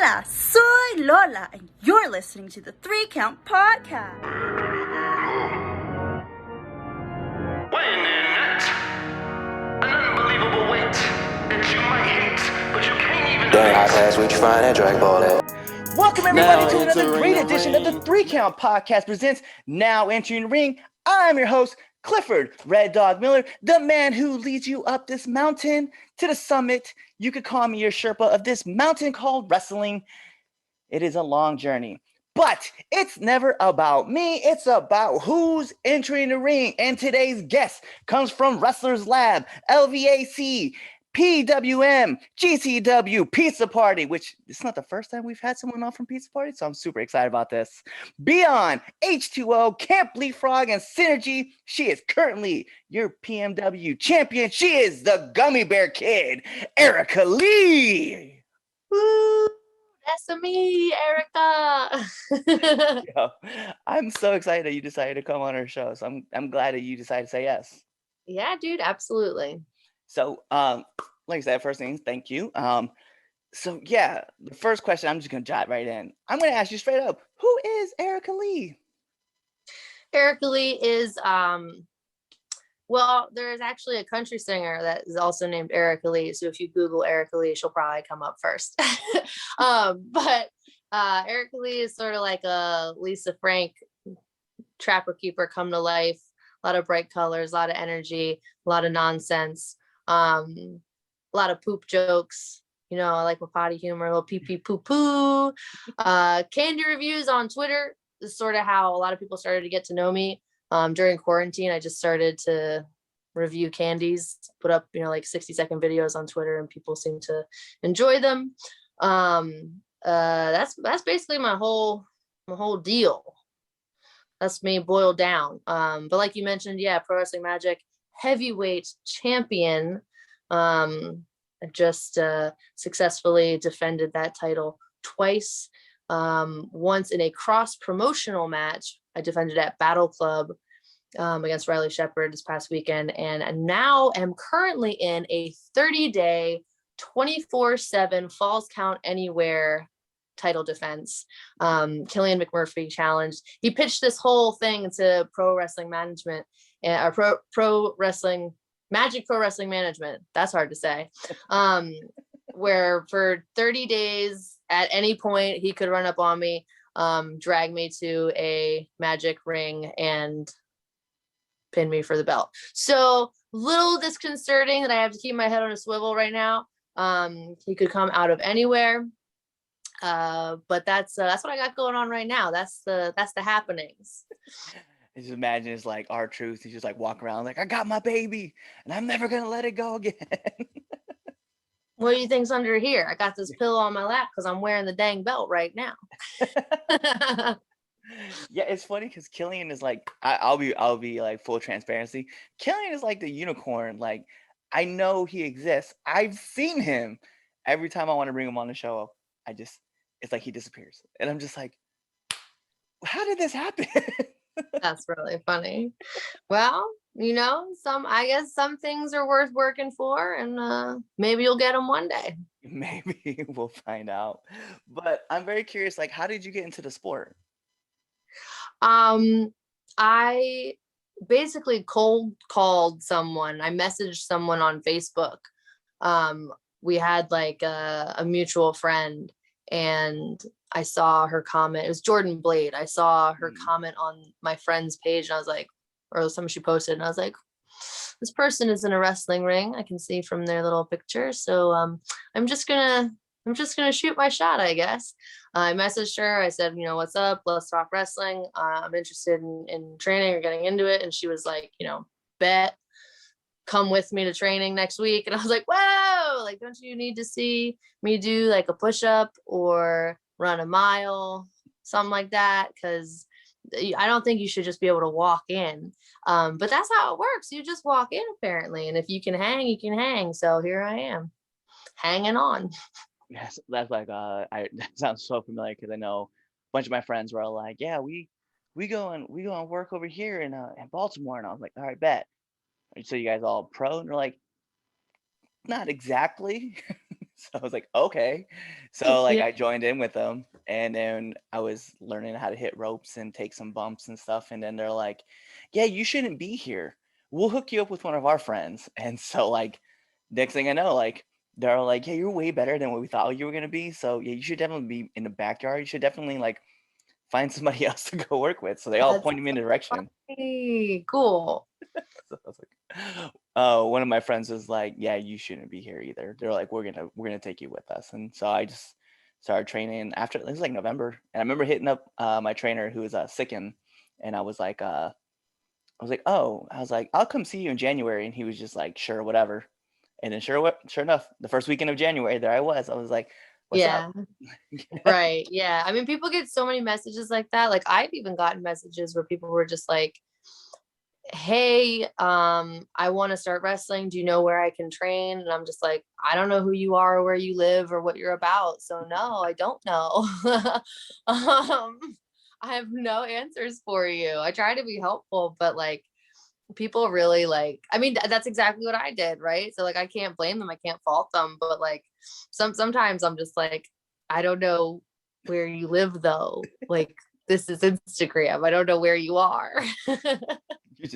Hola, soy Lola, and you're listening to the 3 Count Podcast. Weighing in at an unbelievable weight that you might hate, but you can't even. Dang, high pass, we find that drag ball at. Welcome everybody to another great edition of the 3 Count Podcast presents Now Entering the Ring. I'm your host, Clifford Red Dog Miller, the man who leads you up this mountain to the summit. You could call me your Sherpa of this mountain called wrestling. It is a long journey, but it's never about me. It's about who's entering the ring. And today's guest comes from Wrestlers Lab, LVAC, PWM, GCW, Pizza Party, which it's not the first time we've had someone on from Pizza Party, so I'm super excited about this. Beyond H2O, Camp Leapfrog, and Synergy, she is currently your PMW champion. She is the Gummy Bear Kid, Erica Leigh. Woo! That's me, Erica. Yo, I'm so excited that you decided to come on our show. So I'm glad that you decided to say yes. Yeah, dude, absolutely. So like I said, first thing, thank you. So yeah, the first question, I'm just gonna jot right in. I'm gonna ask you straight up, who is Erica Leigh? Erica Leigh is well, there is actually a country singer that is also named Erica Leigh. So if you Google Erica Leigh, she'll probably come up first. But Erica Leigh is sort of like a Lisa Frank trapper keeper come to life. A lot of bright colors, a lot of energy, a lot of nonsense, a lot of poop jokes. You know, I like my potty humor, a little pee pee poo poo. Candy reviews on Twitter is sort of how a lot of people started to get to know me. During quarantine, I just started to review candies, put up, like 60-second videos on Twitter, and people seem to enjoy them. That's basically my whole deal. That's me boiled down. But like you mentioned, yeah, Pro Wrestling Magic heavyweight champion. I just successfully defended that title twice. Once in a cross-promotional match, I defended at Battle Club against Riley Shepard this past weekend, and now am currently in a 30-day, 24/7 Falls Count Anywhere title defense. Killian McMurphy challenged. He pitched this whole thing to Pro Wrestling Management and Pro Wrestling Magic Pro Wrestling Management. That's hard to say. Where for 30 days, at any point, he could run up on me, drag me to a magic ring, and pin me for the belt. So little disconcerting that I have to keep my head on a swivel right now. He could come out of anywhere, but that's what I got going on right now. That's the happenings. I just imagine it's like R-Truth. He's just like walking around like, I got my baby, and I'm never gonna let it go again. What do you think's under here? I got this pillow on my lap because I'm wearing the dang belt right now. Yeah, it's funny because Killian is like, I'll be like full transparency. Killian is like the unicorn. Like, I know he exists. I've seen him. Every time I want to bring him on the show, it's like he disappears, and I'm just like, how did this happen? That's really funny. Well, I guess some things are worth working for, and maybe you'll get them one day. Maybe we'll find out. But I'm very curious, like, how did you get into the sport? I basically cold called someone. I messaged someone on Facebook. We had like a mutual friend, and I saw her comment. It was Jordan Blade. I saw her comment on my friend's page, and I was like, or something she posted, and I was like, this person is in a wrestling ring. I can see from their little picture. So I'm just gonna shoot my shot, I guess. I messaged her. I said, what's up? Let's talk wrestling. I'm interested in training or getting into it. And she was like, bet, come with me to training next week. And I was like, whoa, like, don't you need to see me do like a push-up or run a mile, something like that? Because I don't think you should just be able to walk in. But that's how it works. You just walk in, apparently. And if you can hang, you can hang. So here I am, hanging on. Yes, that's like that sounds so familiar because I know a bunch of my friends were all like, yeah, we go and work over here in Baltimore, and I was like, all right, bet. So you guys all pro? And they're like, not exactly. So I was like, okay. So like Yeah. I joined in with them, and then I was learning how to hit ropes and take some bumps and stuff. And then they're like, yeah, you shouldn't be here. We'll hook you up with one of our friends. And so like next thing I know, like they're like, yeah, you're way better than what we thought you were gonna be. So yeah, you should definitely be in the backyard. You should definitely like find somebody else to go work with. So they all That's pointed me in the direction. funny. Cool. So I was like, oh, one of my friends was like, yeah, you shouldn't be here either. They're like, we're gonna take you with us. And so I just started training after it was like November. And I remember hitting up my trainer who was sicking, and I was like, I'll come see you in January. And he was just like, sure, whatever. And then sure enough, the first weekend of January, there I was. I was like, what's up? Yeah. Right. Yeah. I mean, people get so many messages like that. Like I've even gotten messages where people were just like, hey, I want to start wrestling. Do you know where I can train? And I'm just like, I don't know who you are or where you live or what you're about. So no, I don't know. I have no answers for you. I try to be helpful, but like people really like, I mean, that's exactly what I did, right? So like I can't blame them, I can't fault them, but like sometimes I'm just like, I don't know where you live though. Like this is Instagram. I don't know where you are. You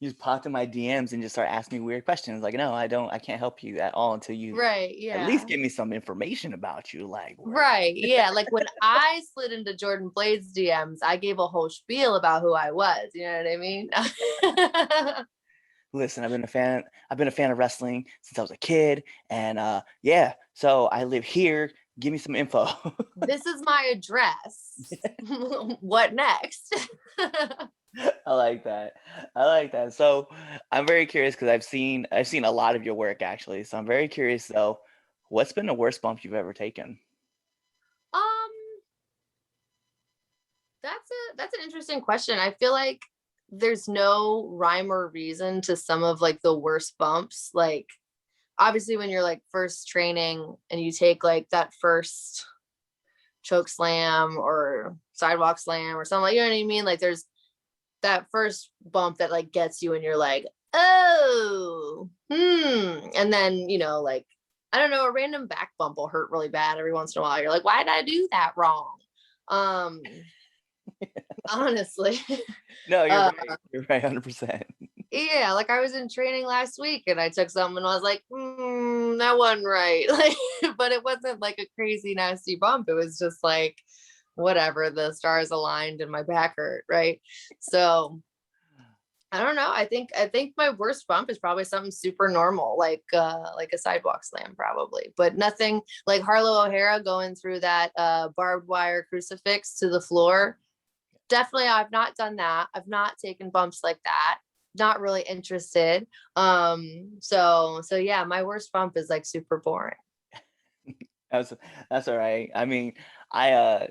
just popped in my DMs and just start asking me weird questions. Like, no, I can't help you at all until you Right. at least Yeah. give me some information about you. Like, where Right. Yeah. Like when I slid into Jordan Blade's DMs, I gave a whole spiel about who I was. You know what I mean? listen, I've been a fan of wrestling since I was a kid. And yeah, so I live here. Give me some info. This is my address. What next? I like that. I like that. So I'm very curious because I've seen a lot of your work actually. So I'm very curious though, what's been the worst bump you've ever taken? Um, that's an interesting question. I feel like there's no rhyme or reason to some of like the worst bumps. Like obviously when you're like first training and you take like that first choke slam or sidewalk slam or something like, you know what I mean? Like there's that first bump that like gets you and you're like, oh, and then like I don't know, a random back bump will hurt really bad every once in a while. You're like, why did I do that wrong? um Honestly. No, you're uh right. You're right, 100%. yeah, like I was in training last week and I took something and I was like, that wasn't right. Like, but it wasn't like a crazy nasty bump. It was just like whatever, the stars aligned and my back hurt, right? So I don't know. I think my worst bump is probably something super normal, like a sidewalk slam, probably, but nothing like Harlow O'Hara going through that barbed wire crucifix to the floor. Definitely, I've not done that. I've not taken bumps like that. Not really interested. So yeah, my worst bump is like super boring. That's that's all right. I mean, I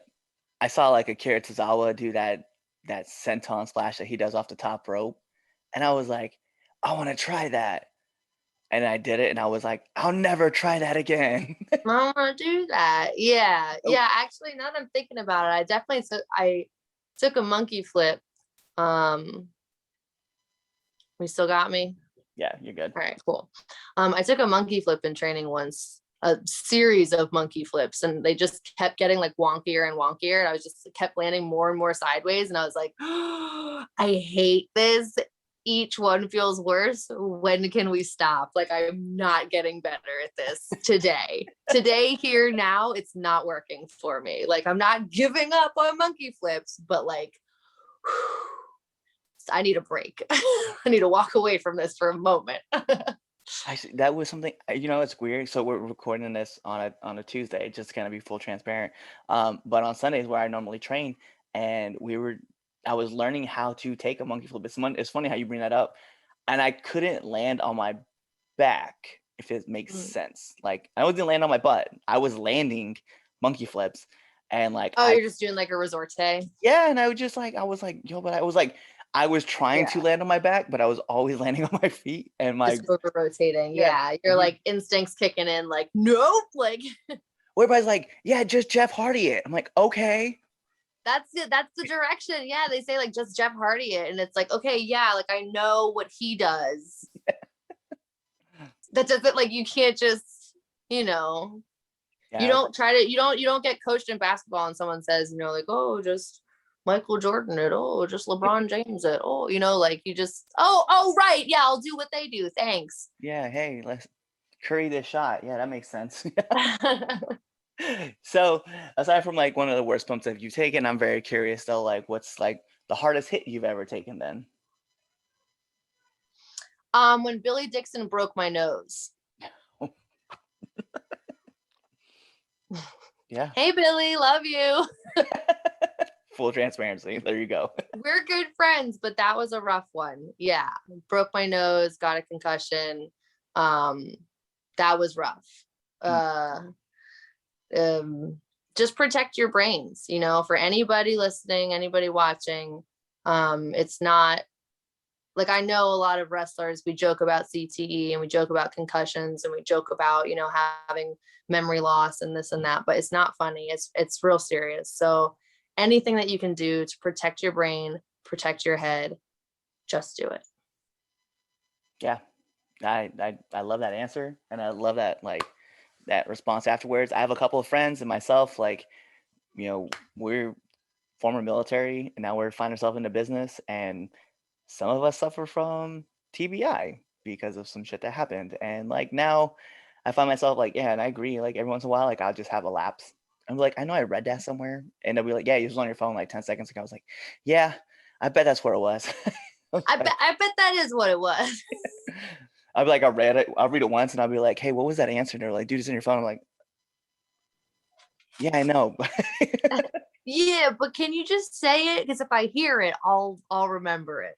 saw like Akira Tozawa do that senton splash that he does off the top rope, and I was like, I want to try that, and I did it, and I was like, I'll never try that again. I want to do that. Yeah, Oh, yeah. Actually, now that I'm thinking about it, I took a monkey flip. Um, we still got me. yeah, you're good. All right, cool. I took a monkey flip in training once, a series of monkey flips, and they just kept getting like wonkier and wonkier. And I was just kept landing more and more sideways. And I was like, I hate this. Each one feels worse. When can we stop? Like, I'm not getting better at this today. Today, here, now, it's not working for me. Like, I'm not giving up on monkey flips, but like, I need a break. I need to walk away from this for a moment. Actually, that was something. It's weird. So we're recording this on a Tuesday, just to kind of be full transparent. But on Sundays where I normally train, and I was learning how to take a monkey flip. It's funny how you bring that up, and I couldn't land on my back, if it makes Mm. sense. Like I wasn't landing on my butt. I was landing monkey flips, and like Oh, you're just doing like a resorte. yeah, and I was like, yo, but I was trying to Yeah. land on my back, but I was always landing on my feet, and Just over rotating. yeah. Yeah. You're Mhm. like instincts kicking in, like, nope. Like Everybody's like, yeah, just Jeff Hardy it. I'm like, okay. that's it. That's the direction. Yeah. They say like just Jeff Hardy it. And it's like, okay, yeah, like I know what he does. That doesn't like you can't just, You don't try to, you don't get coached in basketball and someone says, like, oh, just Michael Jordan it, oh, just LeBron James it, oh, like you just, oh, right. Yeah, I'll do what they do. Thanks. Yeah, hey, let's curry this shot. Yeah, that makes sense. So aside from like one of the worst bumps that you've taken, I'm very curious though, like what's like the hardest hit you've ever taken then? When Billy Dixon broke my nose. Yeah. Hey, Billy, love you. Full transparency. There you go. We're good friends, but that was a rough one. Yeah. Broke my nose, got a concussion. That was rough. Just protect your brains, for anybody listening, anybody watching. It's not like, I know a lot of wrestlers, we joke about CTE and we joke about concussions and we joke about, having memory loss and this and that, but it's not funny. It's real serious. So anything that you can do to protect your brain, protect your head, just do it. Yeah. I love that answer, and I love that like that response afterwards. I have a couple of friends and myself, like, we're former military and now we're finding ourselves in the business, and some of us suffer from TBI because of some shit that happened. And like now I find myself like, yeah, and I agree, like every once in a while, like I'll just have a lapse. I'm like, I know I read that somewhere, and they'll be like, yeah, you was on your phone like 10 seconds ago. I was like, yeah, I bet that's where it was. I bet that is what it was. I'll be like, I'll read it once and I'll be like, hey, what was that answer? And they're like, dude, it's in your phone. I'm like, yeah, I know. Yeah, but can you just say it? Because if I hear it, I'll remember it.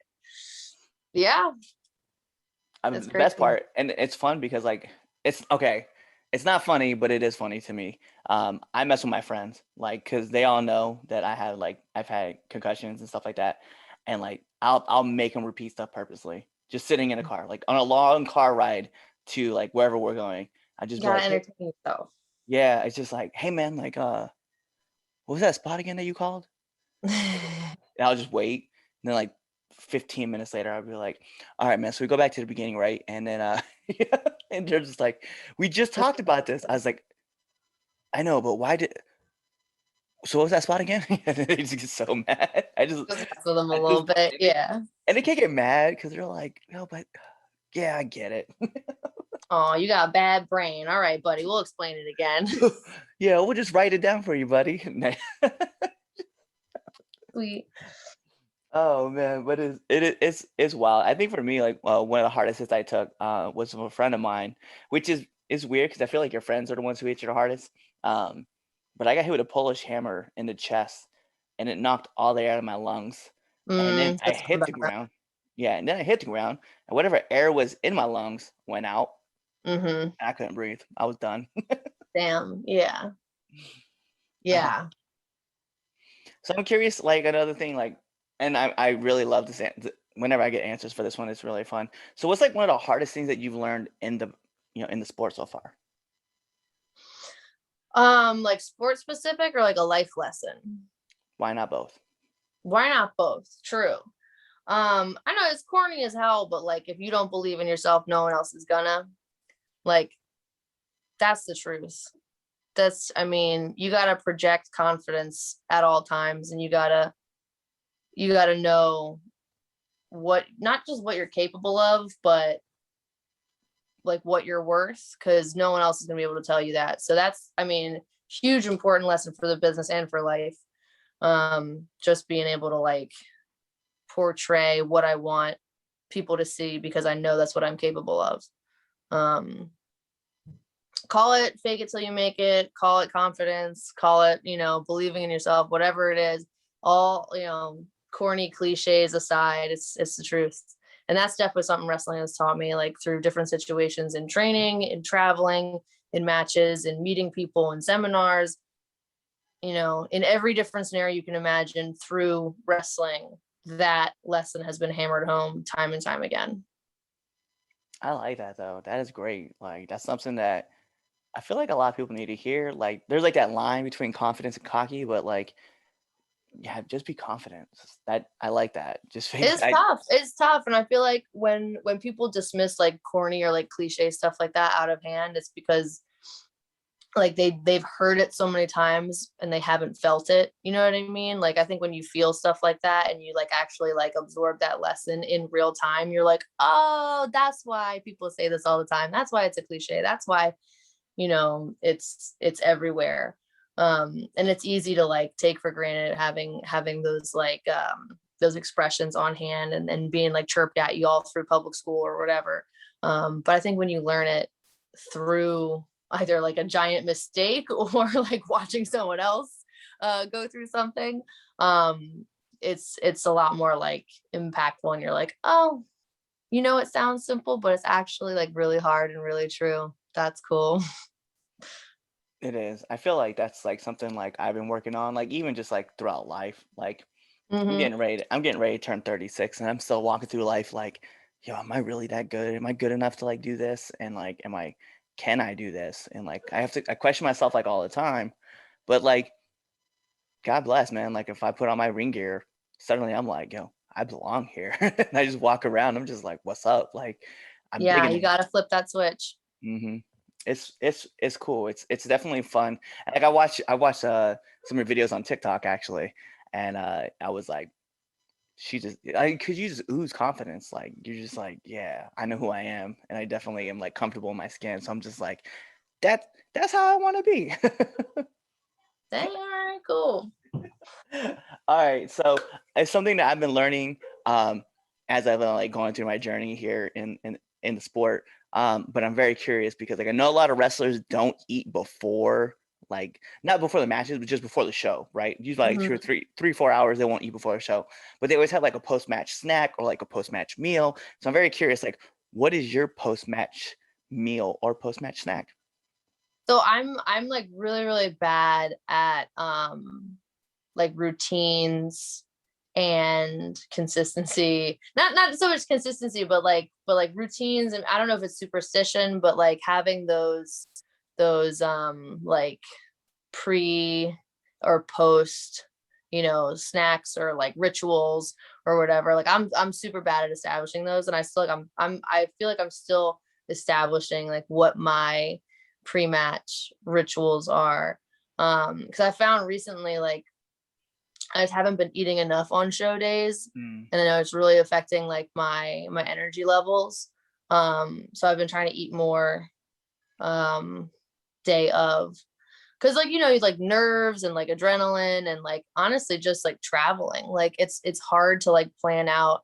Yeah. The best part, and it's fun because like it's okay. It's not funny, but it is funny to me. I mess with my friends, like, because they all know that I've had concussions and stuff like that, and like I'll make them repeat stuff purposely, just sitting in a car, like on a long car ride to like wherever we're going. I just gotta be like, entertain yourself. yeah, it's just like, hey man, like what was that spot again that you called? And I'll just wait, and then like 15 minutes later, I'll be like, all right, man, so we go back to the beginning, right? And then and they're just like, we just talked about this. I was like, I know, but so what was that spot again? And they just get so mad. Just mess with them a little bit, yeah. And they can't get mad because they're like, no, but yeah, I get it. Oh, you got a bad brain. All right, buddy, we'll explain it again. Yeah, we'll just write it down for you, buddy. Sweet. Oh man, but it's wild. I think for me, like one of the hardest hits I took was from a friend of mine, which is weird because I feel like your friends are the ones who hit you the hardest. But I got hit with a Polish hammer in the chest, and it knocked all the air out of my lungs. And then I hit the ground. Yeah, and then I hit the ground, and whatever air was in my lungs went out. Mm-hmm. I couldn't breathe. I was done. Damn. Yeah. Yeah. So I'm curious, like another thing, like, and I really love this. Whenever I get answers for this one, it's really fun. So what's like one of the hardest things that you've learned in the sport so far? Like sports specific or like a life lesson? Why not both? Why not both? True. I know it's corny as hell, but like if you don't believe in yourself, no one else is gonna. Like, that's the truth. You gotta project confidence at all times, and you gotta know not just what you're capable of, but like what you're worth, because no one else is gonna be able to tell you that. So that's, huge important lesson for the business and for life. Just being able to like portray what I want people to see, because I know that's what I'm capable of. Call it fake it till you make it, call it confidence, call it, believing in yourself, whatever it is, all, corny cliches aside, it's the truth. And that's definitely something wrestling has taught me, like through different situations in training, in traveling, in matches, in meeting people, in seminars, in every different scenario you can imagine through wrestling, that lesson has been hammered home time and time again. I like that though. That is great. Like that's something that I feel like a lot of people need to hear. Like there's like that line between confidence and cocky, but like, yeah, just be confident. That I like that. Just It's tough. And I feel like when people dismiss like corny or like cliche stuff like that out of hand, it's because like they've heard it so many times and they haven't felt it. You know what I mean? Like, I think when you feel stuff like that and you like actually like absorb that lesson in real time, you're like, oh, that's why people say this all the time. That's why it's a cliche. That's why, you know, it's everywhere. And it's easy to like take for granted having those like those expressions on hand and being like chirped at you all through public school or whatever. But I think when you learn it through either like a giant mistake or like watching someone else go through something, it's a lot more like impactful, and you're like, oh, you know, it sounds simple, but it's actually like really hard and really true. That's cool. It is. I feel like that's like something like I've been working on, like even just like throughout life. Like Mm-hmm. I'm getting ready to turn 36, and I'm still walking through life like, yo, am I really that good? Am I good enough to like do this? And like, can I do this? And like I question myself like all the time. But like, God bless, man. Like if I put on my ring gear, suddenly I'm like, yo, I belong here. And I just walk around. I'm just like, what's up? Like I'm Yeah, digging you it. got to flip that switch. hmm it's cool. It's definitely fun. Like I watched some of your videos on TikTok actually, and I was like, she just cause you just ooze confidence. Like you're just like, yeah, I know who I am, and I definitely am like comfortable in my skin. So I'm just like, that's how I want to be. Dang, all right, cool. All right, so it's something that I've been learning as I've been like going through my journey here in the sport. But I'm very curious because like I know a lot of wrestlers don't eat before, like not before the matches, but just before the show, right? Usually like Mhm. 4 hours they won't eat before the show, but they always have like a post match snack or like a post match meal. So I'm very curious, like what is your post match meal or post match snack? So I'm like really really bad at like routines and consistency. Not so much consistency, but like routines. And I don't know if it's superstition, but like having those like pre or post, you know, snacks or like rituals or whatever. Like I'm super bad at establishing those, and I still like I feel like I'm still establishing like what my pre-match rituals are. Because I found recently like I just haven't been eating enough on show days, Mm. and I know it's really affecting like my energy levels. So I've been trying to eat more day of, because like, you know, like nerves and like adrenaline and like honestly just like traveling, like it's hard to like plan out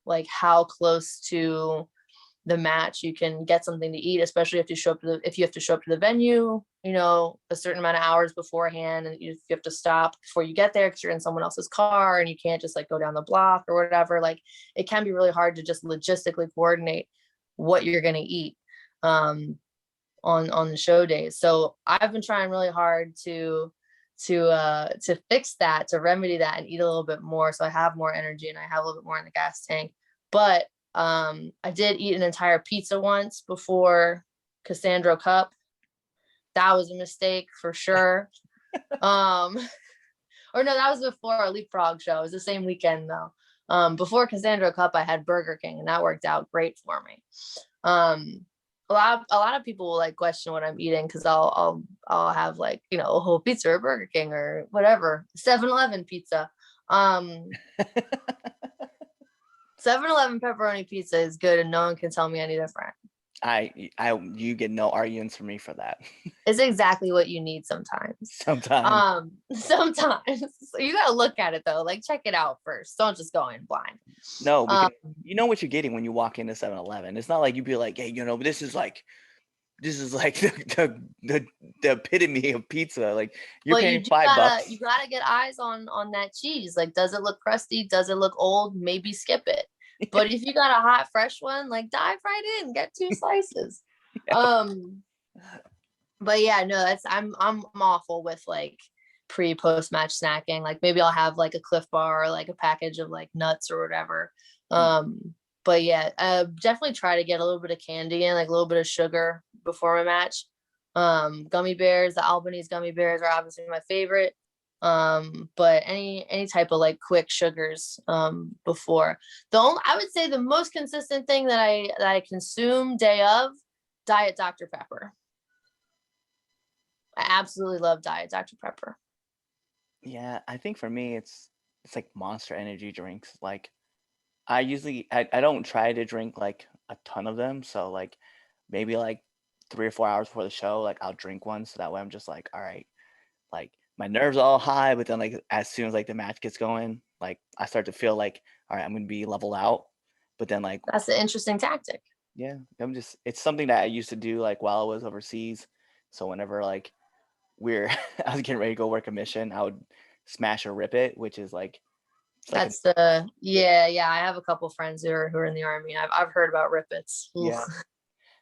like how close to the match you can get something to eat, especially if you show up to if you have to show up to the venue, you know, a certain amount of hours beforehand, and you have to stop before you get there because you're in someone else's car and you can't just like go down the block or whatever. Like it can be really hard to just logistically coordinate what you're going to eat on the show days. So I've been trying really hard to fix that, to remedy that, and eat a little bit more so I have more energy and I have a little bit more in the gas tank. But I did eat an entire pizza once before Cassandra Cup. That was a mistake for sure. um or no, that was before our leapfrog show. It was the same weekend though. Before Cassandra Cup I had Burger King, and that worked out great for me. um a lot of people will like question what I'm eating, because I'll have like, you know, a whole pizza or Burger King or whatever, 7-Eleven pizza. um 7-Eleven pepperoni pizza is good, and no one can tell me any different. You get no arguments from me for that. It's exactly what you need sometimes. Sometimes. Sometimes. So you gotta look at it though, like check it out first, don't just go in blind. No, um because you know what you're getting when you walk into 7-Eleven. It's not like you'd be like, hey, you know, this is like the epitome of pizza. Like you're but you paying do five gotta bucks. you gotta get eyes on that cheese. Like, does it look crusty? Does it look old? Maybe skip it. But if you got a hot fresh one, like dive right in, get 2 slices. um but yeah, no, that's I'm awful with like post match snacking. Like maybe I'll have like a Cliff Bar or like a package of like nuts or whatever. Mm. But yeah, definitely try to get a little bit of candy in, like a little bit of sugar before my match. Gummy bears, the Albanese gummy bears are obviously my favorite. But any type of like quick sugars before. I would say the most consistent thing that I consume day of, Diet Dr. Pepper. I absolutely love Diet Dr. Pepper. Yeah, I think for me it's like Monster energy drinks. Like I don't try to drink like a ton of them, so like maybe like 3 or 4 hours before the show, like I'll drink one so that way I'm just like, all right, like my nerves are all high, but then like as soon as like the match gets going, like I start to feel like, all right, I'm gonna be leveled out. But then like That's an interesting tactic. yeah, it's something that I used to do like while I was overseas. So whenever like we're I was getting ready to go work a mission, I would smash or rip it, which is like it's like That's the yeah. I have a couple friends who are in the army. I've heard about rippets. yeah.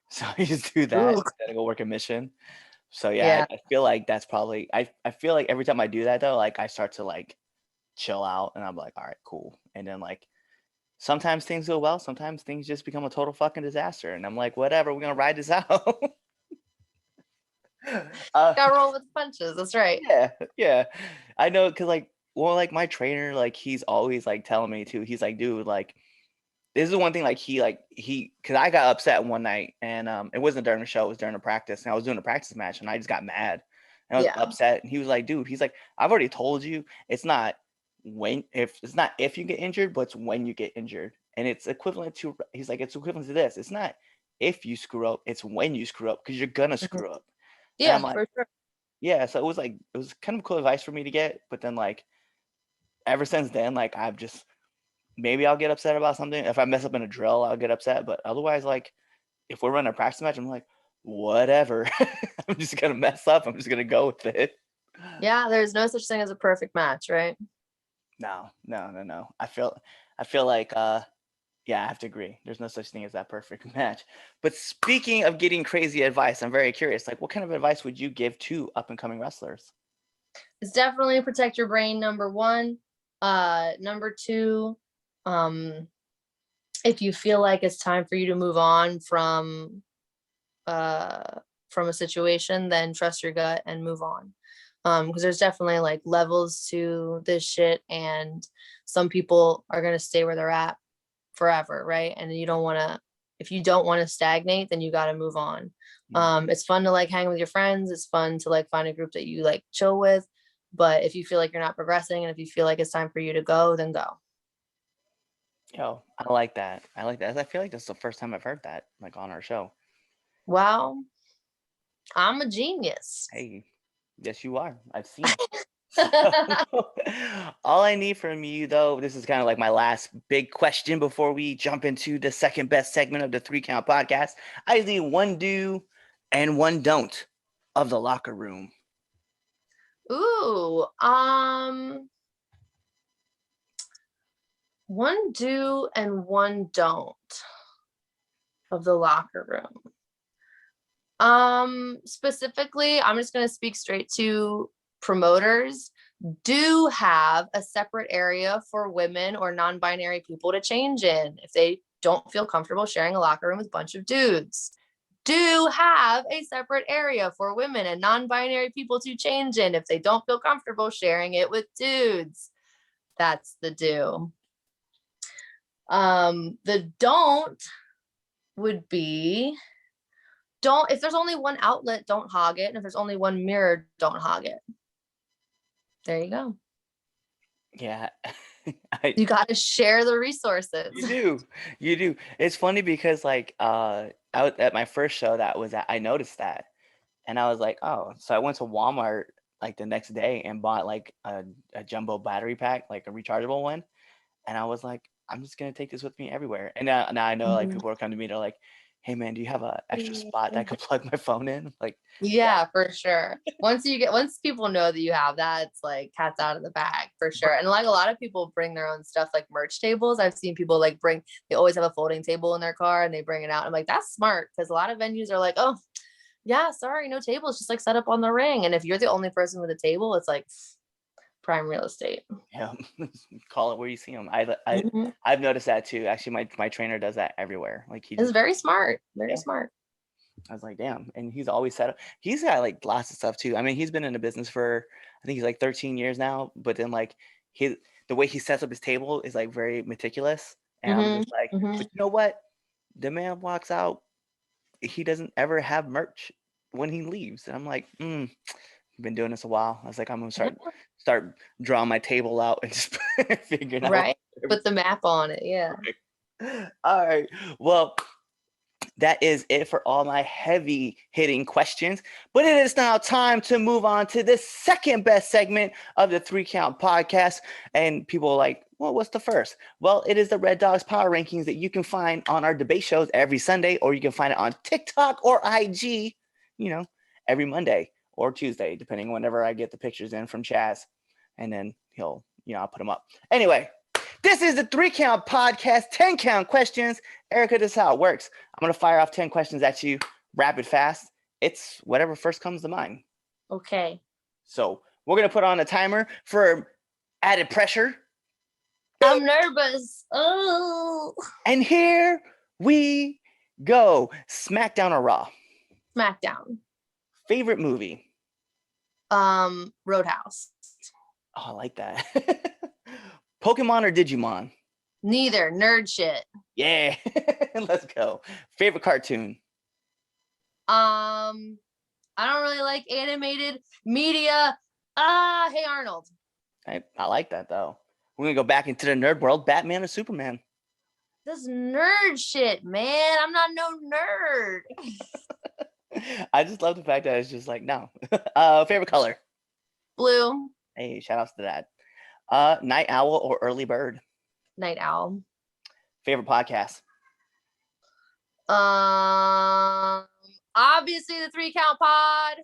So I just do that Ooh. instead of go work a mission. So yeah, Yeah. I feel like that's probably I feel like every time I do that though, like I start to like chill out and I'm like, all right, cool. And then like sometimes things go well, sometimes things just become a total fucking disaster. And I'm like, whatever, we're gonna ride this out. uh Gotta roll with the punches. That's right. yeah, yeah. I know because like well, like my trainer, like he's always like telling me too, he's like, dude, like this is one thing he because I got upset one night and it wasn't during the show, it was during a practice and I was doing a practice match and I just got mad and I was Yeah. upset and he was like, dude, he's like, I've already told you it's not if you get injured, but it's when you get injured. And it's equivalent to he's like, it's equivalent to this. It's not if you screw up, it's when you screw up because you're gonna Mhm. screw up. And Yeah, I'm like, for sure. yeah, so it was kind of cool advice for me to get, but then like ever since then, like I've just maybe I'll get upset about something. If I mess up in a drill, I'll get upset. But otherwise, like if we're running a practice match, I'm like, whatever. I'm just gonna mess up. I'm just gonna go with it. Yeah, there's no such thing as a perfect match, right? No, no, no, no. I feel like yeah, I have to agree. There's no such thing as that perfect match. But speaking of getting crazy advice, I'm very curious. Like, what kind of advice would you give to up and coming wrestlers? It's definitely protect your brain, number one. Number two, um, if you feel like it's time for you to move on from a situation, then trust your gut and move on. Because there's definitely like levels to this shit, and some people are gonna stay where they're at forever, right? And you don't want to. If you don't want to stagnate, then you got to move on. It's fun to like hang with your friends. It's fun to like find a group that you like chill with. But if you feel like you're not progressing, and if you feel like it's time for you to go, then go. Yo, I like that. I like that. I feel like that's the first time I've heard that, like on our show. Wow, I'm a genius. Hey, yes, you are. I've seen. So, all I need from you, though, this is kind of like my last big question before we jump into the second best segment of the Three Count podcast. I just need one do and one don't of the locker room. Ooh, one do and one don't of the locker room. Specifically, I'm just going to speak straight to promoters. Do have a separate area for women or non-binary people to change in if they don't feel comfortable sharing a locker room with a bunch of dudes. Do have a separate area for women and non-binary people to change in if they don't feel comfortable sharing it with dudes. That's the do. The don't would be don't, if there's only one outlet, don't hog it. And if there's only one mirror, don't hog it. There you go. Yeah, You got to share the resources. you do. It's funny because like out at my first show that was at, I noticed that, and I was like, oh, so I went to Walmart like the next day and bought like a jumbo battery pack, like a rechargeable one. And I was like, I'm just gonna take this with me everywhere. And now I know like Mhm. people are coming to me, they're like, hey man, do you have a extra spot that I could plug my phone in? Like, Yeah, for sure. Once people know that you have that, it's like cat's out of the bag for sure. And like a lot of people bring their own stuff, like merch tables. I've seen people like they always have a folding table in their car and they bring it out. I'm like, that's smart, because a lot of venues are like, oh yeah, sorry, no tables, just like set up on the ring. And if you're the only person with a table, it's like prime real estate. yeah, call it where you see them. Mhm. I've noticed that too. Actually, my trainer does that everywhere. Like he It's just very smart, very yeah. smart. I was like, damn. And he's always set up. He's got like lots of stuff too. I mean, he's been in the business for I think he's like 13 years now. But then like the way he sets up his table is like very meticulous. And I'm Hmm. just like, Hmm. but you know what? The man walks out. He doesn't ever have merch when he leaves. And I'm like, I've been doing this a while. I was like, I'm gonna start drawing my table out and just figuring out. Right. Put the map on it. Yeah. All right. Well, that is it for all my heavy hitting questions. But it is now time to move on to the second best segment of the 3 Count podcast. And people are like, well, what's the first? Well, it is the Red Dogs Power Rankings that you can find on our debate shows every Sunday, or you can find it on TikTok or IG, every Monday or Tuesday, depending whenever I get the pictures in from Chaz. And then I'll put them up. Anyway, this is the 3 Count podcast, 10 count questions. Erica, this is how it works. I'm going to fire off 10 questions at you rapid fast. It's whatever first comes to mind. Okay. So we're going to put on a timer for added pressure. I'm nervous. Oh. And here we go. SmackDown or Raw? SmackDown. Favorite movie? Roadhouse. Oh, I like that. Pokemon or Digimon? Neither. Nerd shit. Yeah. Let's go. Favorite cartoon? I don't really like animated media. Hey Arnold. I like that though. We're gonna go back into the nerd world. Batman or Superman? This nerd shit, man. I'm not no nerd. I just love the fact that it's just like, no. Favorite color? Blue. Hey, shout outs to that. Night owl or early bird? Night owl. Favorite podcast? Obviously the 3 Count pod.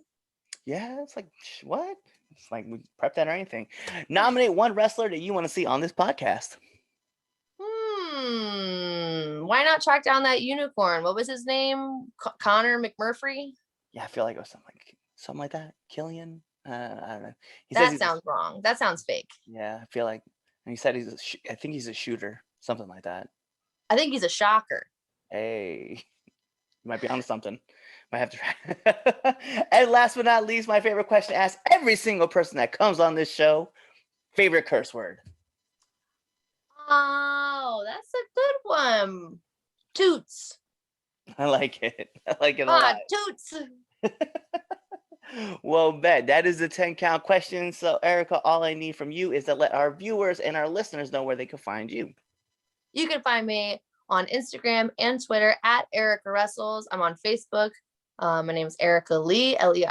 Yeah, it's like, what? It's like we prep that or anything. Nominate one wrestler that you want to see on this podcast. Why not track down that unicorn? What was his name? Connor McMurphy? Yeah, I feel like it was something like that. Killian? I don't know. That sounds wrong. That sounds fake. Yeah, I feel like, and he said I think he's a shooter, something like that. I think he's a shocker. Hey, you might be onto something. Might have to try. And last but not least, my favorite question to ask every single person that comes on this show: favorite curse word? Oh, that's a good one. Toots. I like it. I like it a lot. Toots. Well, bet that is the 10 count question. So, Erica, all I need from you is to let our viewers and our listeners know where they can find you. You can find me on Instagram and Twitter at Erica Wrestles. I'm on Facebook. My name is Erica Leigh, Leigh.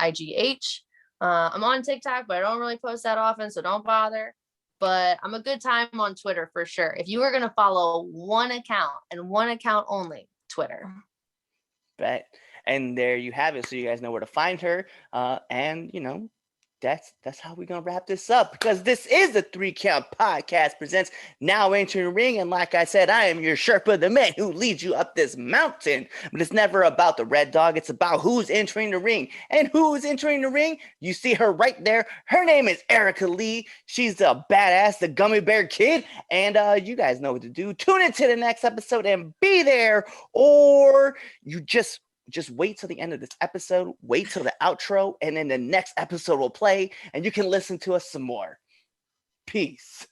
I'm on TikTok, but I don't really post that often, so don't bother. But I'm a good time on Twitter for sure. If you were going to follow one account and one account only, Twitter. Bet. And there you have it. So you guys know where to find her. And that's how we're gonna wrap this up, because this is the 3 Count podcast presents Now Entering the Ring. And like I said, I am your Sherpa, the man who leads you up this mountain. But it's never about the red dog. It's about who's entering the ring. And who is entering the ring? You see her right there. Her name is Erica Leigh. She's a badass, the gummy bear kid. And you guys know what to do. Tune into the next episode and be there, or you just wait till the end of this episode, wait till the outro, and then the next episode will play, and you can listen to us some more. Peace.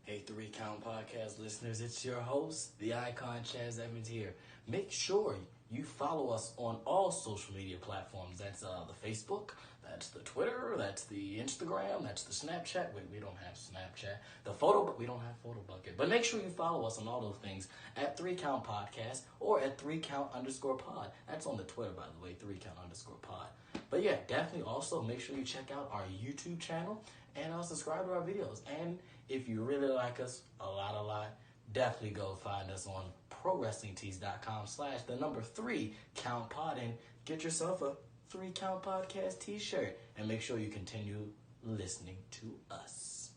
Hey, 3 Count podcast listeners, it's your host, the icon Chaz Evans here. Make sure you follow us on all social media platforms. That's the Facebook, that's the Twitter, that's the Instagram, that's the Snapchat. Wait, we don't have Snapchat. The photo, but we don't have Photo Bucket. But make sure you follow us on all those things at 3 Count Podcast or at 3 Count_pod. That's on the Twitter, by the way, 3 Count_pod. But yeah, definitely also make sure you check out our YouTube channel and subscribe to our videos. And if you really like us a lot, definitely go find us on ProWrestlingTees.com/3CountPod and get yourself a 3 Count Podcast t-shirt, and make sure you continue listening to us.